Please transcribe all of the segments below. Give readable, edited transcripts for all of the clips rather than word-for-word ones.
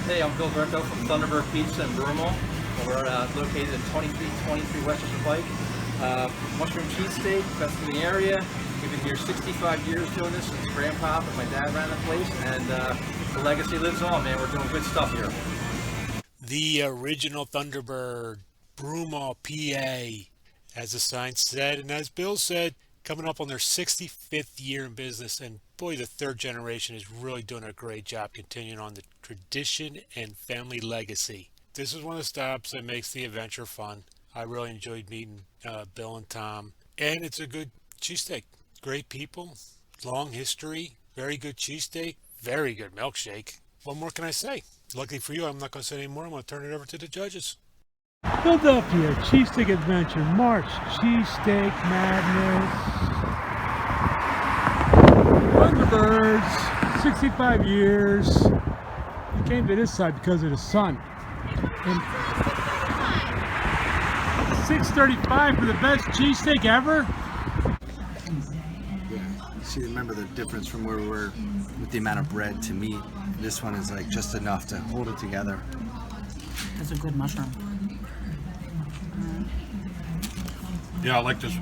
Hey, I'm Bill Greco from Thunderbird Pizza in Broomall. We're located at 2323 Westchester Pike. Mushroom cheesesteak, best in the area. We've been here 65 years doing this since Grandpa and my dad ran the place, and the legacy lives on, man. We're doing good stuff here. The original Thunderbird, Broomall, PA, as the sign said, and as Bill said, coming up on their 65th year in business, and boy, the third generation is really doing a great job continuing on the tradition and family legacy. This is one of the stops that makes the adventure fun. I really enjoyed meeting Bill and Tom, and it's a good cheesesteak. Great people, long history, very good cheesesteak, very good milkshake. What more can I say? Luckily for you, I'm not going to say any more. I'm going to turn it over to the judges. Philadelphia Cheesesteak Adventure, March Cheesesteak Madness. Thunderbirds, 65 years. We came to this side because of the sun. And 6:35 for the best cheesesteak ever. See, remember the difference from where we were with the amount of bread to meat. This one is like just enough to hold it together. That's a good mushroom. Yeah, I like this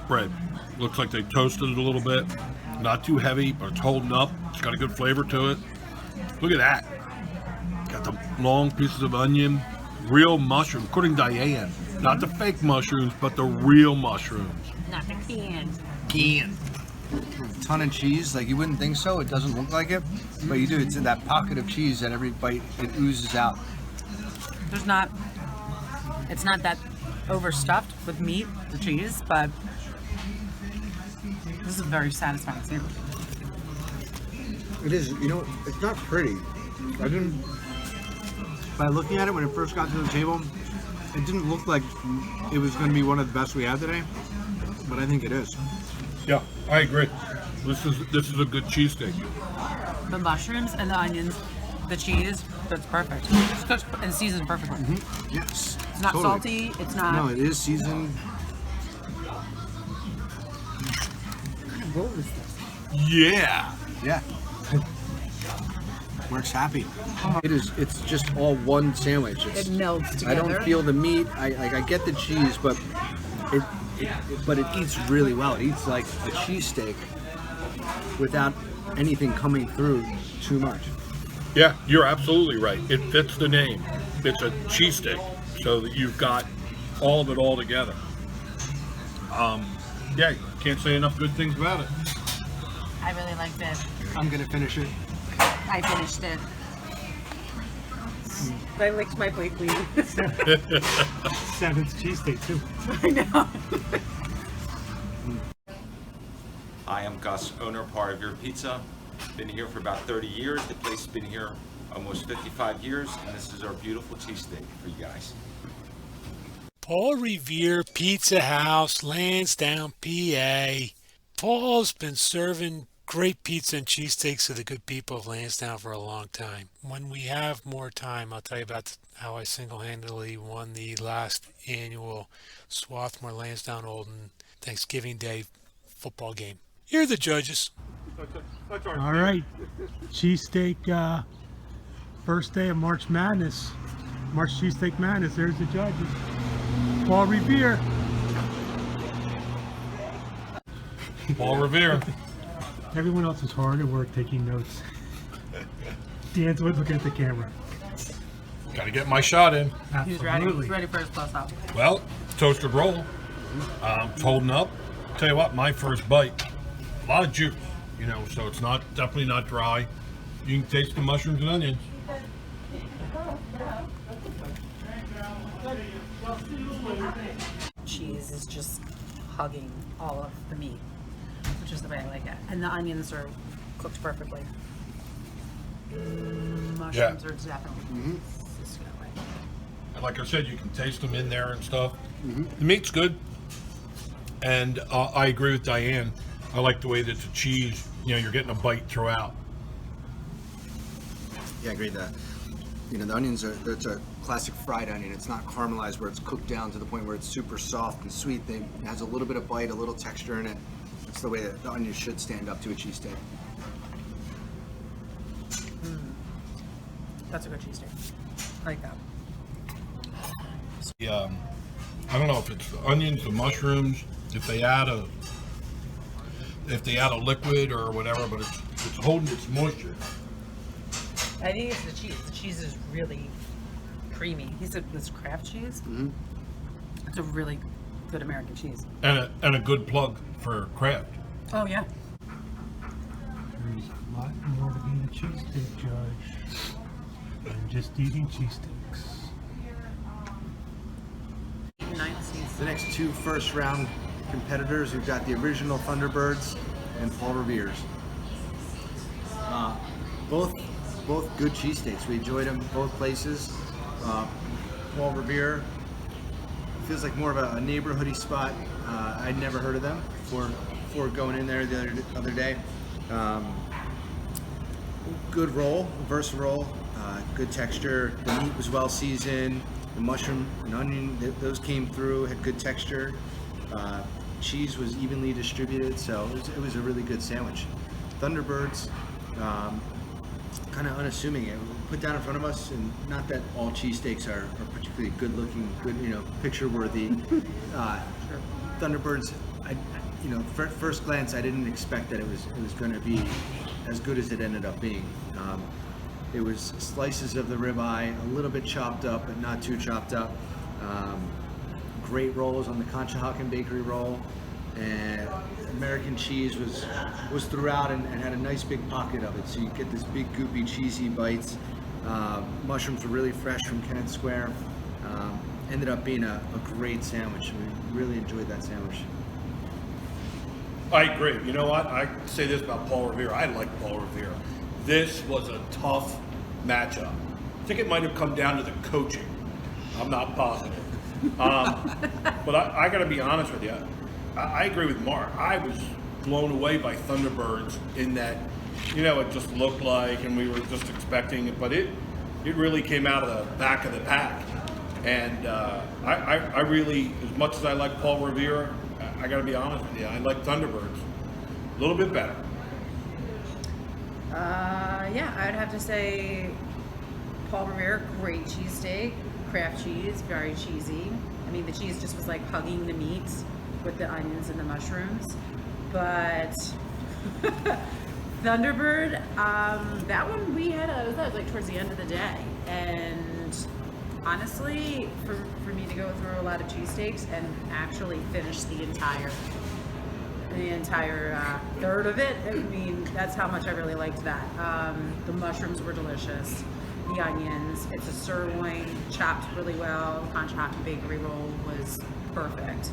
bread. Looks like they toasted it a little bit. Not too heavy, but it's holding up. It's got a good flavor to it. Look at that. Got the long pieces of onion, real mushroom, according to Diane. Not the fake mushrooms, but the real mushrooms. Not the canned. Canned. A ton of cheese, like you wouldn't think so. It doesn't look like it, but you do. It's in that pocket of cheese that every bite it oozes out. It's not that overstuffed with meat, the cheese, but this is very satisfying too. It is. You know, it's not pretty. By looking at it when it first got to the table, it didn't look like it was going to be one of the best we had today, but I think it is. Yeah, I agree. This is a good cheesesteak. The mushrooms and the onions, the cheese, that's perfect. It's cooked and seasoned perfectly. Mm-hmm. Yes. It's not salty. It's not. No, it is seasoned. What kind of roll is this? Yeah. Yeah. Works happy. It is. It's just all one sandwich. It melts together. I don't feel the meat. I get the cheese, but it eats really well. It eats like a cheesesteak without anything coming through too much. Yeah, you're absolutely right. It fits the name. It's a cheesesteak, so that you've got all of it all together. Yeah, can't say enough good things about it. I really liked it. I'm gonna finish it. I finished it. I licked my plate clean. 7th cheesesteak too. I know. Hi, I'm Gus, owner of Revere Pizza. Been here for about 30 years. The place has been here almost 55 years, and this is our beautiful cheesesteak for you guys. Paul Revere Pizza House, Lansdowne, PA. Paul's been serving great pizza and cheesesteaks to the good people of Lansdowne for a long time. When we have more time, I'll tell you about how I single-handedly won the last annual Swarthmore Lansdowne Olden Thanksgiving Day football game. Here are the judges. All right, cheesesteak, first day of March Madness. March Cheesesteak Madness. There's the judges. Paul Revere. Paul Revere. Everyone else is hard at work taking notes. Dan's looking at the camera. Got to get my shot in. He's ready. He's ready for his close-up. Well, toasted roll. It's holding up. Tell you what, my first bite, a lot of juice, you know, so it's definitely not dry. You can taste the mushrooms and onions. Cheese is just hugging all of the meat, which is the way I like it. And the onions are cooked perfectly. Mushrooms are definitely this way. And like I said, you can taste them in there and stuff. The meat's good. And I agree with Diane. I like the way that the cheese, you know, you're getting a bite throughout. Yeah, I agree with that. You know, the onions it's a classic fried onion. It's not caramelized where it's cooked down to the point where it's super soft and sweet. It has a little bit of bite, a little texture in it. It's the way that the onions should stand up to a cheesesteak. That's a good cheesesteak. I like that. I don't know if it's the onions, the mushrooms, if they add a liquid or whatever, but it's holding its moisture. I think it's the cheese. The cheese is really creamy. He said this Kraft cheese. Mm-hmm. It's a really good American cheese. And a good plug for Kraft. Oh yeah. There's a lot more to being a cheesesteak judge than just eating cheesesteaks. The next two first round competitors, we've got the original Thunderbirds and Paul Revere's. Both good cheesesteaks. We enjoyed them both places. Paul Revere feels like more of a neighborhoody spot. I'd never heard of them before going in there the other day. Good roll, versatile roll, good texture. The meat was well seasoned. The mushroom and onion, those came through, had good texture. Cheese was evenly distributed, so it was a really good sandwich. Thunderbirds, kind of unassuming. It was put down in front of us, and not that all cheesesteaks are particularly good looking, good, picture worthy. Thunderbirds, first glance, I didn't expect that it was going to be as good as it ended up being. It was slices of the ribeye, a little bit chopped up, but not too chopped up. Great rolls on the Conshohocken Bakery roll, and American cheese was throughout and had a nice big pocket of it. So you get this big goopy cheesy bites. Mushrooms were really fresh from Kennett Square. Ended up being a great sandwich. We really enjoyed that sandwich. I agree. You know what? I say this about Paul Revere. I like Paul Revere. This was a tough matchup. I think it might have come down to the coaching. I'm not positive. But I got to be honest with you. I agree with Mark. I was blown away by Thunderbirds in that, it just looked like, and we were just expecting it, but it really came out of the back of the pack. And I really, as much as I like Paul Revere, I got to be honest with you, I like Thunderbirds a little bit better. Yeah, I would have to say Paul Revere, great cheesesteak, Kraft cheese, very cheesy. I mean, the cheese just was like hugging the meat with the onions and the mushrooms. But Thunderbird, that one that was like towards the end of the day. And honestly, for me to go through a lot of cheesesteaks and actually finish the entire third of it, I mean, that's how much I really liked that. The mushrooms were delicious. The onions, it's a sirloin, chopped really well. Conshohocken Bakery roll was perfect.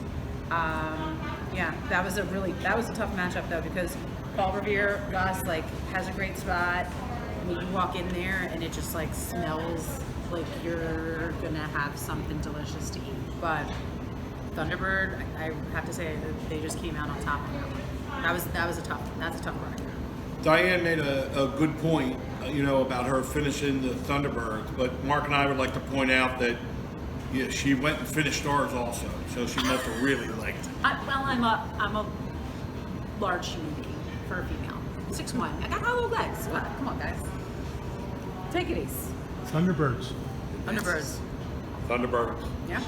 Yeah, that was a tough matchup though, because Paul Revere, Gus, has a great spot. I mean, you walk in there and it just smells like you're gonna have something delicious to eat. But Thunderbird, I have to say they just came out on top of that. That's a tough one. Diane made a good point, about her finishing the Thunderbird, but Mark and I would like to point out that she went and finished ours also, so she must have really liked it. I'm a large human being for a female. 6'1". I got hollow legs. What? Come on, guys. Take it easy. Thunderbirds. Thunderbirds. Thunderbirds. Yeah.